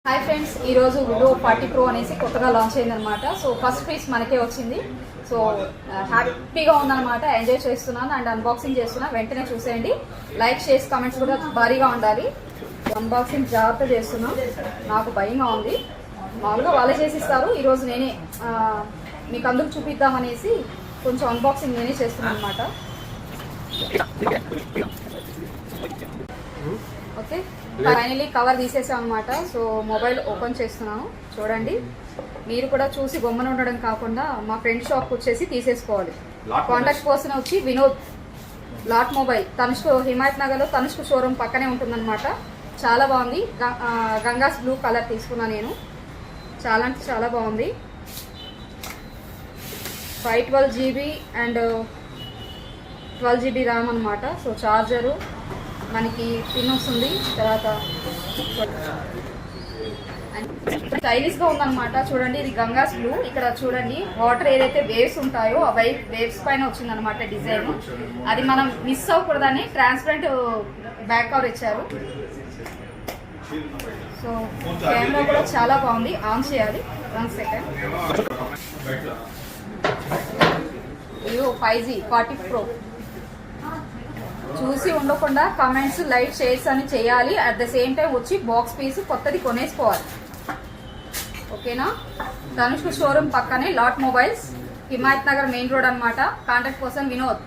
Hi friends, ఈరోజు Vivo 40 Pro అనేసి కొత్తగా లాంచ్ అయిందనమాట. సో ఫస్ట్ పీస్ మనకే వచ్చింది. సో హ్యాపీగా ఉందన్నమాట. ఎంజాయ్ చేస్తున్నాను అండ్ అన్బాక్సింగ్ చేస్తున్నా. వెంటనే చూసేయండి. లైక్ షేర్స్ కామెంట్స్ కూడా భారీగా ఉండాలి. అన్బాక్సింగ్ జాగ్రత్త చేస్తున్నాం. నాకు భయంగా ఉంది. మామూలుగా వాళ్ళే చేసిస్తారు. ఈరోజు నేనే మీకు అందరూ చూపిద్దామనేసి కొంచెం అన్బాక్సింగ్ నేనే చేస్తున్నాను అనమాట. ఓకే, ఫైనలీ కవర్ తీసేసాం అనమాట. సో మొబైల్ ఓపెన్ చేస్తున్నాను, చూడండి. మీరు కూడా చూసి గొమ్మన ఉండడం కాకుండా మా ఫ్రెండ్ షాప్కి వచ్చేసి తీసేసుకోవాలి. కాంటాక్ట్ పర్సన్ వచ్చి వినోద్, లాట్ మొబైల్, తనుష్కు, హిమాయత్ నగర్లో తనుష్కు షోరూమ్ పక్కనే ఉంటుందన్నమాట. చాలా బాగుంది. గంగాస్ బ్లూ కలర్ తీసుకున్నాను నేను. చాలా అంటే చాలా బాగుంది. 512 GB అండ్ 12 GB ర్యామ్ అనమాట. సో చార్జరు మనకి పిన్ వస్తుంది. తర్వాత స్టైలిష్ గా ఉందన్నమాట. చూడండి, ఇది గంగాస్ బ్లూ. ఇక్కడ చూడండి, వాటర్ ఏదైతే వేవ్స్ ఉంటాయో ఆ వేవ్స్ పైన వచ్చిందనమాట డిజైన్. అది మనం మిస్ అవ్వకూడదని ట్రాన్స్పరెంట్ బ్యాక్ కవర్ ఇచ్చారు. సో కెమెరా కూడా చాలా బాగుంది. ఆన్ చేయాలి, 1 సెకండ్. Vivo 5G 40 Pro. చూసి ఉండకుండా కామెంట్స్, లైక్, షేర్స్ అని చేయాలి. అట్ ద సేమ్ టైం వచ్చి బాక్స్ పీస్ కొత్తది కొనేసుకోవాలి. ఓకేనా? తనుష్కు షోరూమ్ పక్కనే lot mobiles, Himayat Nagar main road అనమాట. Contact person Vinod.